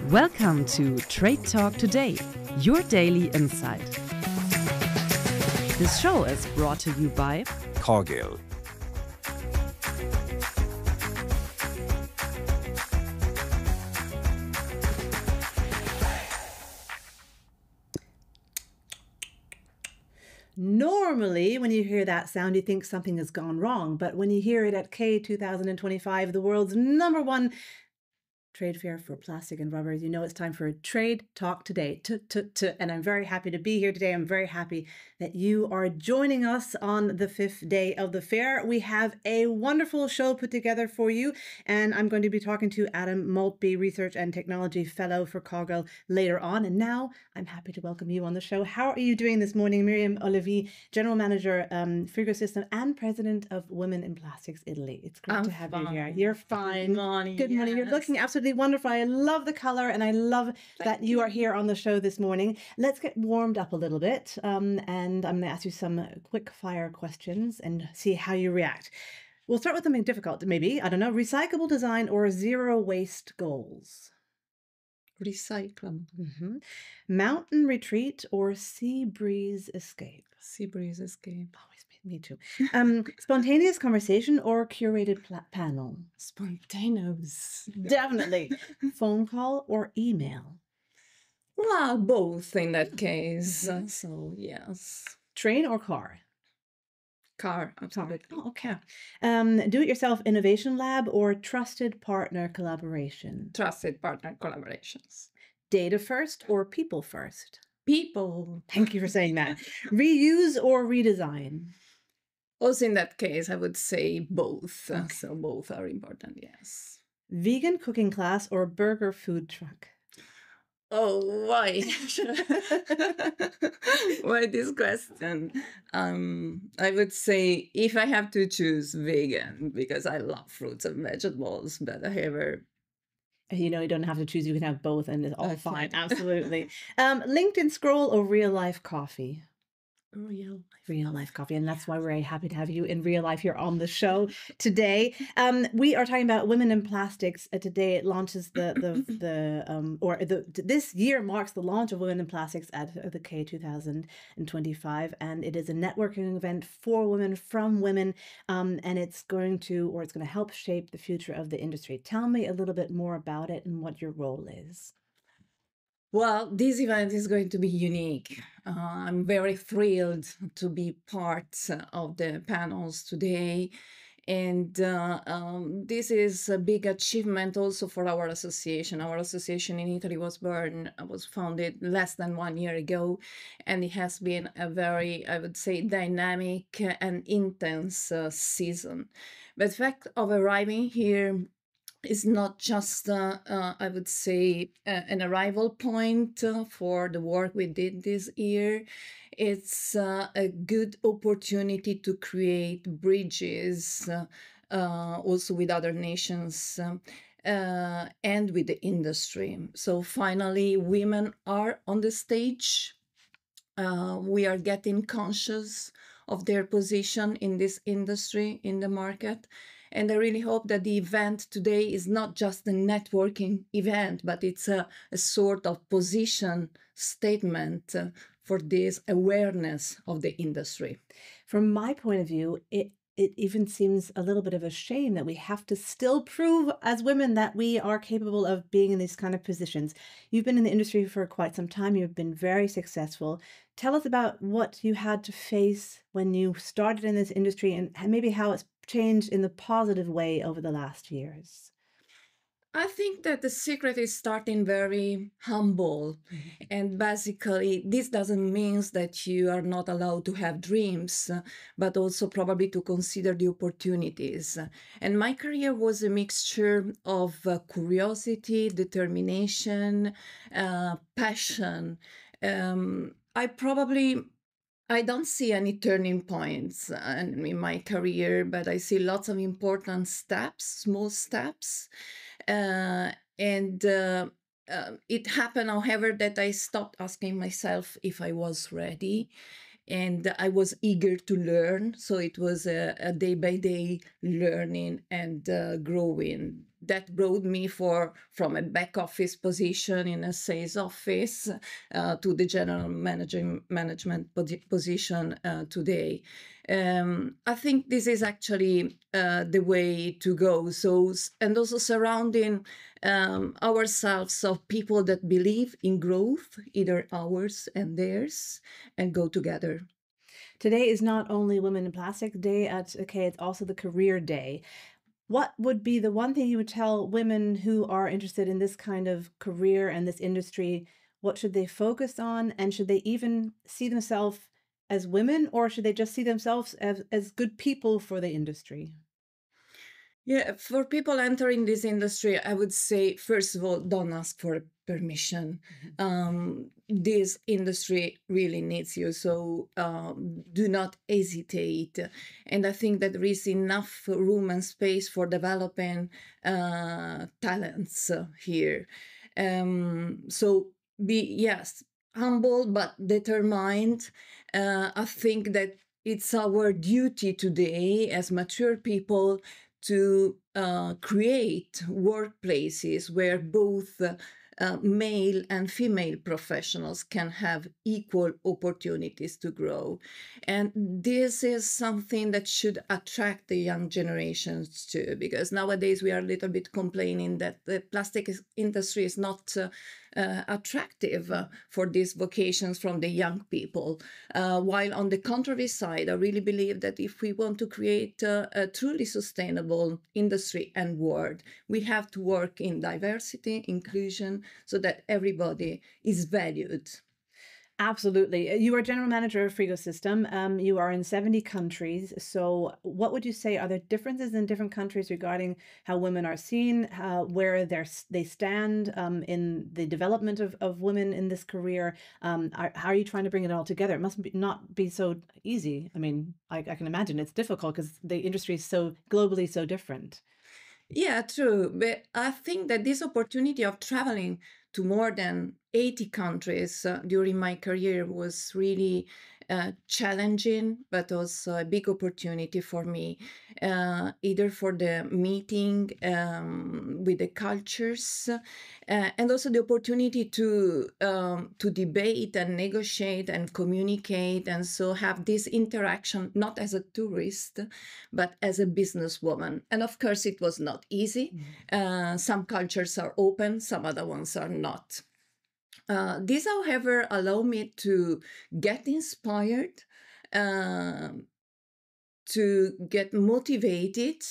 Welcome to Trade Talk Today, your daily insight. This show is brought to you by Cargill. Normally, when you hear that sound, you think something has gone wrong. But when you hear it at K 2025, the world's #1 trade fair for plastic and rubber, you know it's time for a Trade Talk Today. And I'm very happy to be here today. I'm very happy that you are joining us on the 5th day of the fair. We have a wonderful show put together for you, and I'm going to be talking to Adam Maltby, Research and Technology Fellow for Cargill, later on. And now I'm happy to welcome you on the show. How are you doing this morning? Miriam Olivi, General Manager, Frigo System, and President of Women in Plastics Italy. It's great to have you here. You're fine. Good morning. Good morning. You're looking absolutely wonderful. I love the color, and I love that you are here on the show this morning. Let's get warmed up a little bit, and I'm going to ask you some quick fire questions and see how you react. We'll start with something difficult, maybe. I don't know, recyclable design or zero waste goals? Recycle. Mountain retreat or sea breeze escape? Sea breeze escape. Always me too. Spontaneous conversation or curated panel? Spontaneous. Definitely. Phone call or email? Well, both in that case. So, yes. Train or car? Car, absolutely. Oh, okay. Do-it-yourself innovation lab or trusted partner collaboration? Trusted partner collaborations. Data first or people first? People. Thank you for saying that. Reuse or redesign? Also, in that case, I would say both. So both are important, yes. Vegan cooking class or burger food truck? Oh, why? Why this question? I would say if I have to choose vegan, because I love fruits and vegetables, but however, you know, you don't have to choose. You can have both, and it's all fine. Absolutely. LinkedIn scroll or real life coffee? Real life coffee, and that's why we're very happy to have you in real life here on the show today. We are talking about women in plastics. Today it launches this year marks the launch of Women in Plastics at the K 2025, and it is a networking event for women from women, and it's going to help shape the future of the industry. Tell me a little bit more about it and what your role is. Well, this event is going to be unique. I'm very thrilled to be part of the panels today. And this is a big achievement also for our association. Our association in Italy was founded less than 1 year ago. And it has been a very, I would say, dynamic and intense season. But the fact of arriving here is not just, I would say, an arrival point for the work we did this year. It's a good opportunity to create bridges also with other nations and with the industry. So finally, women are on the stage. We are getting conscious of their position in this industry, in the market. And I really hope that the event today is not just a networking event, but it's a sort of position statement for this awareness of the industry. From my point of view, it even seems a little bit of a shame that we have to still prove as women that we are capable of being in these kind of positions. You've been in the industry for quite some time. You've been very successful. Tell us about what you had to face when you started in this industry and maybe how it's changed in the positive way over the last years. I think that the secret is starting very humble. And basically, this doesn't mean that you are not allowed to have dreams, but also probably to consider the opportunities. And my career was a mixture of curiosity, determination, passion. I don't see any turning points in my career, but I see lots of important steps, small steps. It happened, however, that I stopped asking myself if I was ready, and I was eager to learn. So it was a day-by-day learning and growing. that brought me from a back office position in a sales office to the general management position today. I think this is actually the way to go. So, and also surrounding ourselves of people that believe in growth, either ours and theirs, and go together. Today is not only Women in Plastic Day at K, it's also the Career Day. What would be the one thing you would tell women who are interested in this kind of career and this industry? What should they focus on? And should they even see themselves as women, or should they just see themselves as good people for the industry? Yeah, for people entering this industry, I would say, first of all, don't ask for permission. This industry really needs you, so do not hesitate. And I think that there is enough room and space for developing talents here. So be, yes, humble but determined. I think that it's our duty today as mature people to create workplaces where both male and female professionals can have equal opportunities to grow. And this is something that should attract the young generations too, because nowadays we are a little bit complaining that the plastic industry is not attractive for these vocations from the young people. While on the contrary side, I really believe that if we want to create a truly sustainable industry and world, we have to work in diversity, inclusion, so that everybody is valued. Absolutely. You are general manager of Frigo System. You are in 70 countries. So what would you say are the differences in different countries regarding how women are seen, where they stand in the development of women in this career? How are you trying to bring it all together? It must not be so easy. I mean, I can imagine it's difficult because the industry is so globally so different. Yeah, true. But I think that this opportunity of traveling to more than 80 countries during my career was really challenging, but also a big opportunity for me, either for the meeting with the cultures, and also the opportunity to debate and negotiate and communicate, and so have this interaction not as a tourist, but as a businesswoman. And of course, it was not easy. Some cultures are open, some other ones are not. This, however, allowed me to get inspired, to get motivated,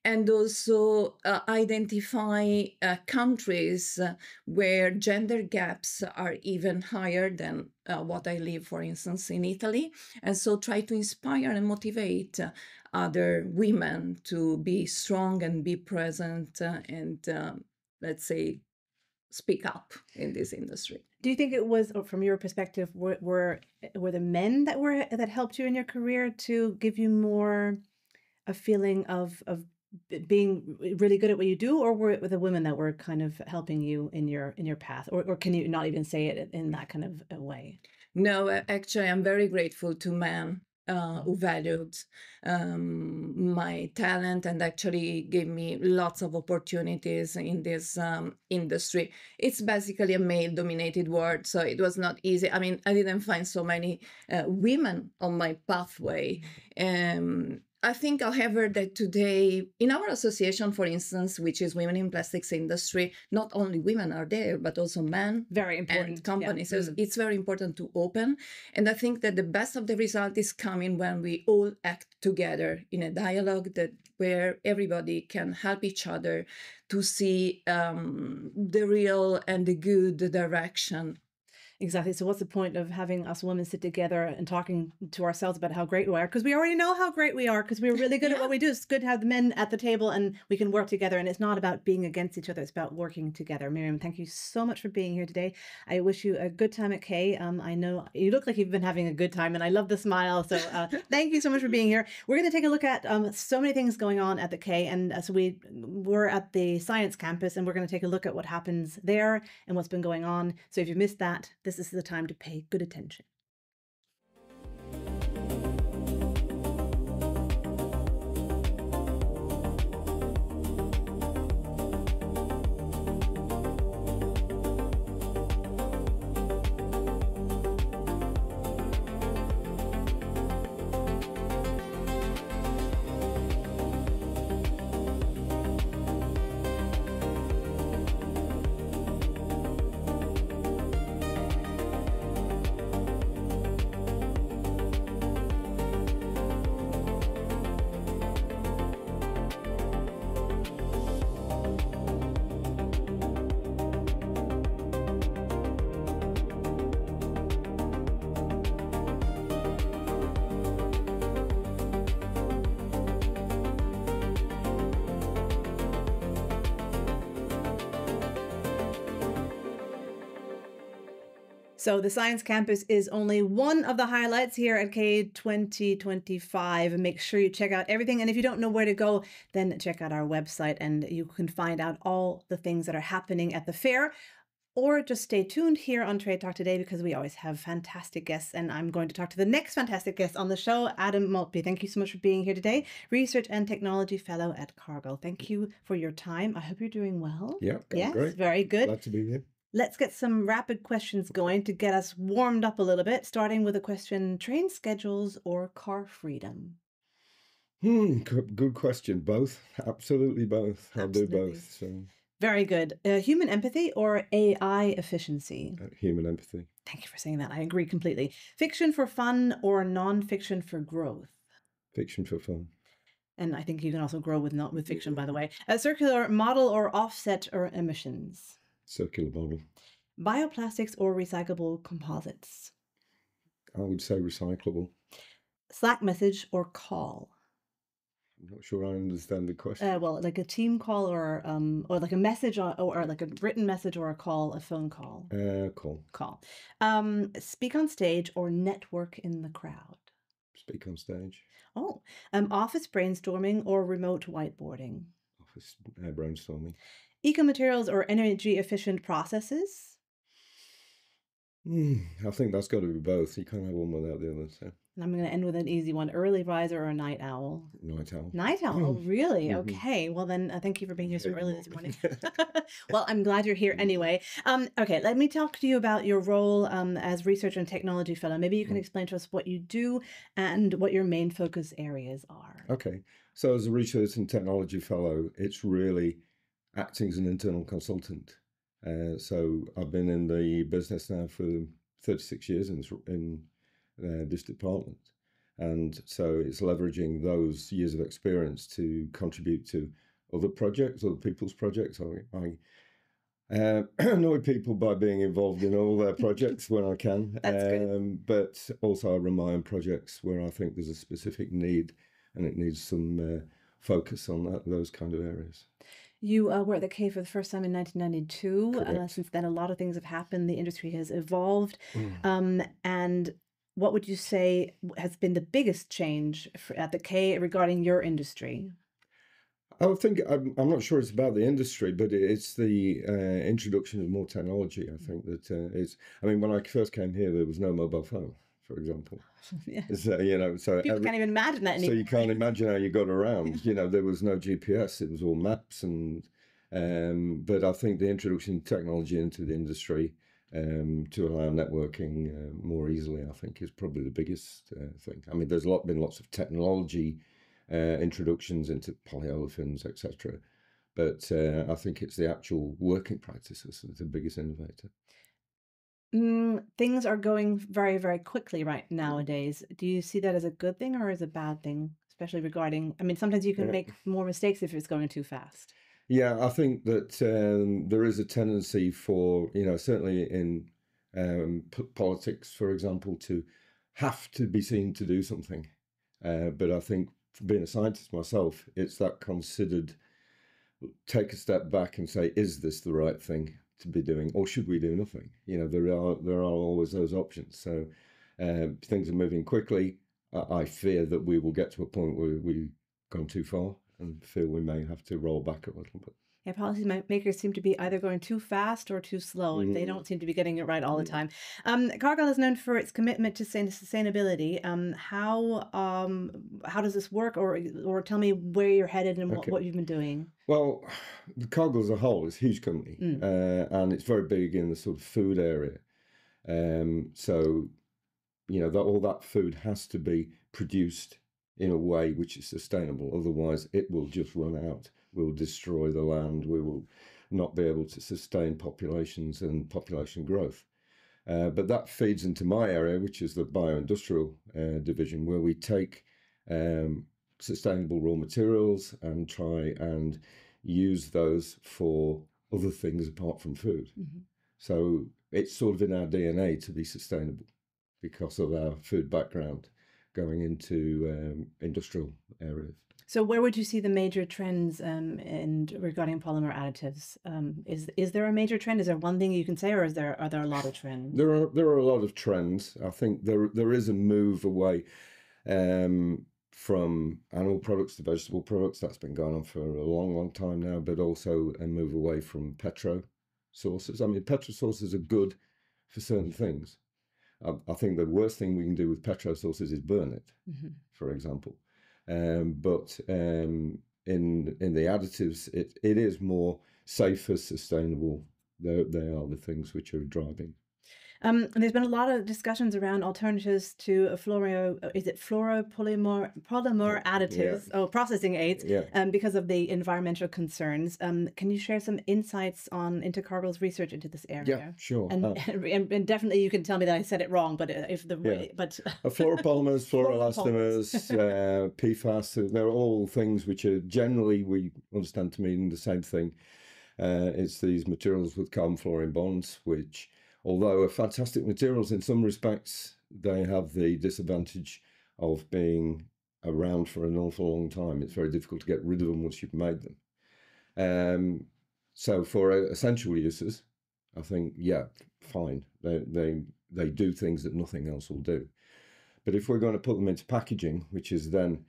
and also identify countries where gender gaps are even higher than what I live, for instance, in Italy. And so try to inspire and motivate other women to be strong and be present and, let's say, speak up in this industry. Do you think it was, from your perspective, were the men that helped you in your career to give you more a feeling of being really good at what you do, or were it the women that were kind of helping you in your path, or can you not even say it in that kind of a way? No, actually, I'm very grateful to men who valued my talent and actually gave me lots of opportunities in this industry. It's basically a male-dominated world, so it was not easy. I mean, I didn't find so many women on my pathway. I think, however, that today in our association, for instance, which is Women in Plastics Industry, not only women are there, but also men. Very important. And companies. Yeah. So it's very important to open. And I think that the best of the result is coming when we all act together in a dialogue where everybody can help each other to see the real and the good direction. Exactly. So what's the point of having us women sit together and talking to ourselves about how great we are? Because we already know how great we are, because we're really good at what we do. It's good to have the men at the table and we can work together. And it's not about being against each other. It's about working together. Miriam, thank you so much for being here today. I wish you a good time at K. I know you look like you've been having a good time and I love the smile. So thank you so much for being here. We're going to take a look at so many things going on at the K. And so we're at the science campus and we're going to take a look at what happens there and what's been going on. So if you missed that, this is the time to pay good attention. So the Science Campus is only one of the highlights here at K 2025. And make sure you check out everything. And if you don't know where to go, then check out our website and you can find out all the things that are happening at the fair. Or just stay tuned here on Trade Talk today because we always have fantastic guests. And I'm going to talk to the next fantastic guest on the show, Adam Maltby. Thank you so much for being here today. Research and Technology Fellow at Cargill. Thank you for your time. I hope you're doing well. Yeah, yes, great. Very good. Glad to be here. Let's get some rapid questions going to get us warmed up a little bit, starting with a question, train schedules or car freedom? Good question. Both. Absolutely both. I'll do both. So. Very good. Human empathy or AI efficiency? Human empathy. Thank you for saying that. I agree completely. Fiction for fun or non-fiction for growth? Fiction for fun. And I think you can also grow with fiction, by the way. A circular model or offset or emissions? Circular model. Bioplastics or recyclable composites? I would say recyclable. Slack message or call? I'm not sure I understand the question. Well, like a team call or like a message or like a written message or a call, a phone call. Call. Call. Speak on stage or network in the crowd? Speak on stage. Oh, office brainstorming or remote whiteboarding? Office brainstorming. Eco-materials or energy-efficient processes? I think that's got to be both. You can't have one without the other. So. And I'm going to end with an easy one. Early riser or a night owl? Night owl. Night owl? Oh, really? Okay. Well, then thank you for being here so early this morning. Well, I'm glad you're here anyway. Okay, let me talk to you about your role as Research and Technology Fellow. Maybe you can explain to us what you do and what your main focus areas are. Okay. So as a Research and Technology Fellow, it's really acting as an internal consultant. So I've been in the business now for 36 years in this department. And so it's leveraging those years of experience to contribute to other projects, other people's projects. I annoy people by being involved in all their projects when I can. That's good. But also I run my own projects where I think there's a specific need and it needs some focus on those kind of areas. You were at the K for the first time in 1992. Since then, a lot of things have happened. The industry has evolved. And what would you say has been the biggest change at the K regarding your industry? I think, I'm not sure it's about the industry, but it's the introduction of more technology. I think that when I first came here, there was no mobile phone, for example. Yeah. So, people can't even imagine that anymore. So you can't imagine how you got around. There was no GPS; it was all maps. But I think the introduction of technology into the industry to allow networking more easily, I think, is probably the biggest thing. I mean, there's been lots of technology introductions into polyolefins, etc. But I think it's the actual working practices that's the biggest innovator. Things are going very, very quickly right nowadays. Do you see that as a good thing or as a bad thing? Especially regarding, sometimes you can make more mistakes if it's going too fast. Yeah, I think that there is a tendency for, certainly in politics, for example, to have to be seen to do something. But I think being a scientist myself, it's that considered, take a step back and say, is this the right thing to be doing, or should we do nothing? There are always those options. So things are moving quickly. I fear that we will get to a point where we've gone too far and feel we may have to roll back a little bit. Yeah, policy makers seem to be either going too fast or too slow. They don't seem to be getting it right all the time. Cargill is known for its commitment to sustainability. How does this work, or tell me where you're headed and what you've been doing? Well, the Cargill as a whole is a huge company, and it's very big in the sort of food area. So, all that food has to be produced in a way which is sustainable. Otherwise, it will just run out. We'll destroy the land. We will not be able to sustain populations and population growth. But that feeds into my area, which is the bioindustrial division, where we take sustainable raw materials and try and use those for other things apart from food. So it's sort of in our DNA to be sustainable because of our food background going into industrial areas. So where would you see the major trends regarding polymer additives? Is there a major trend? Is there one thing you can say, or are there a lot of trends? There are a lot of trends. I think there is a move away from animal products to vegetable products. That's been going on for a long time now, but also a move away from petro sources. I mean, petro sources are good for certain things. I think the worst thing we can do with petro sources is burn it, for example. But in the additives, it is more safer, sustainable. They are the things which are driving. There's been a lot of discussions around alternatives to fluoropolymer additives, processing aids, because of the environmental concerns. Can you share some insights into Cargill's research into this area? Yeah, sure. And definitely you can tell me that I said it wrong, but fluoropolymers, fluoroelastomers, PFAS, they're all things which are generally, we understand to mean the same thing. It's these materials with carbon-fluorine bonds, which, although are fantastic materials in some respects, they have the disadvantage of being around for an awful long time. It's very difficult to get rid of them once you've made them. So for essential uses, I think, fine. They do things that nothing else will do. But if we're going to put them into packaging, which is then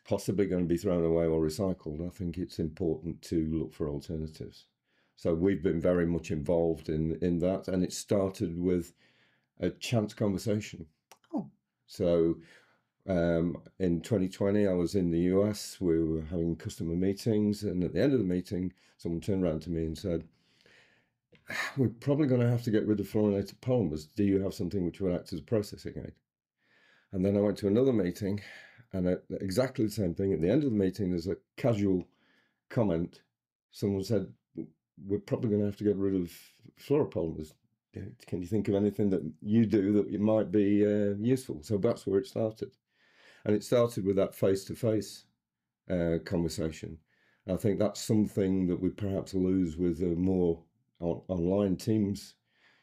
possibly going to be thrown away or recycled, I think it's important to look for alternatives. So we've been very much involved in that, and it started with a chance conversation. Oh. So in 2020, I was in the US. We were having customer meetings, and at the end of the meeting, someone turned around to me and said, "We're probably going to have to get rid of fluorinated polymers. Do you have something which would act as a processing aid?" And then I went to another meeting, and exactly the same thing. At the end of the meeting, there's a casual comment. Someone said, "We're probably going to have to get rid of fluoropolymers. Can you think of anything that you do that might be useful?" So that's where it started. And it started with that face-to-face conversation. I think that's something that we perhaps lose with more online teams.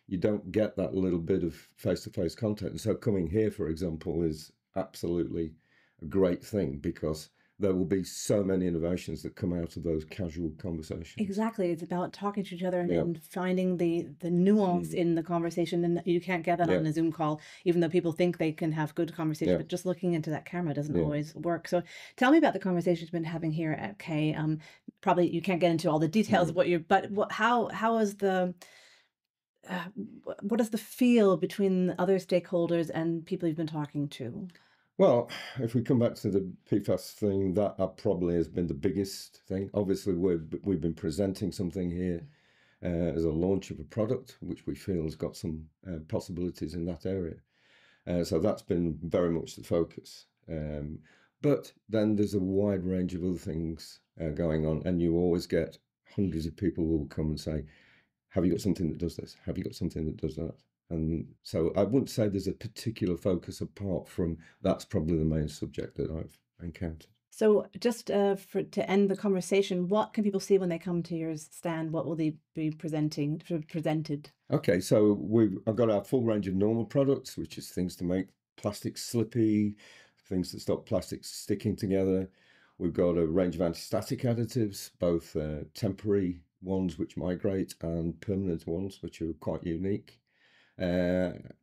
You don't get that little bit of face-to-face contact. And so coming here, for example, is absolutely a great thing, because there will be so many innovations that come out of those casual conversations. Exactly. It's about talking to each other and finding the nuance in the conversation. And you can't get that on a Zoom call, even though people think they can have good conversation, but just looking into that camera doesn't always work. So tell me about the conversations you've been having here at K. Probably you can't get into all the details of how is what is the feel between other stakeholders and people you've been talking to? Well, if we come back to the PFAS thing, that probably has been the biggest thing. Obviously, we've been presenting something here as a launch of a product, which we feel has got some possibilities in that area. So that's been very much the focus. But then there's a wide range of other things going on, and you always get hundreds of people who will come and say, "Have you got something that does this? Have you got something that does that?" And so I wouldn't say there's a particular focus apart from that's probably the main subject that I've encountered. So just to end the conversation, what can people see when they come to your stand? What will they be presented? Okay, so I've got our full range of normal products, which is things to make plastics slippy, things that stop plastics sticking together. We've got a range of anti-static additives, both temporary ones which migrate and permanent ones which are quite unique.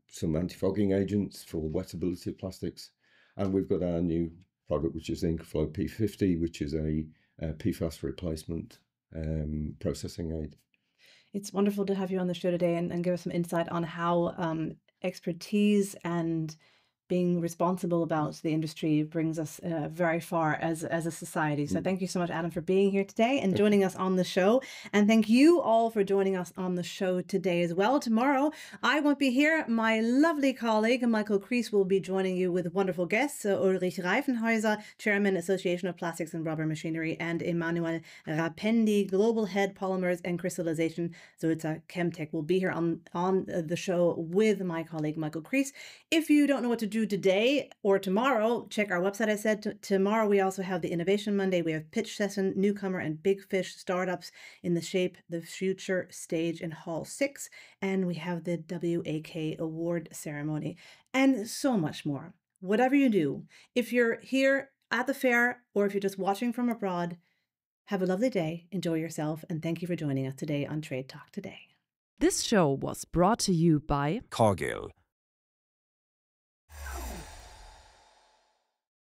Some anti-fogging agents for wettability of plastics, and we've got our new product, which is IncoFlow P50, which is a PFAS replacement processing aid. It's wonderful to have you on the show today and give us some insight on how expertise and being responsible about the industry brings us very far as a society. So thank you so much, Adam, for being here today and joining us on the show. And thank you all for joining us on the show today as well. Tomorrow, I won't be here. My lovely colleague, Michael Kriess, will be joining you with wonderful guests. Ulrich Reifenhäuser, Chairman, Association of Plastics and Rubber Machinery, and Emmanuel Rapendi, Global Head Polymers and Crystallization, Sulzer Chemtech, will be here on the show with my colleague, Michael Kriess. If you don't know what to do today or tomorrow, check our website. I said tomorrow we also have the Innovation Monday. We have pitch session, newcomer and big fish startups in the Shape the Future stage in Hall 6. And we have the WAK award ceremony and so much more. Whatever you do, if you're here at the fair or if you're just watching from abroad, have a lovely day, enjoy yourself, and thank you for joining us today on Trade Talk Today. This show was brought to you by Cargill,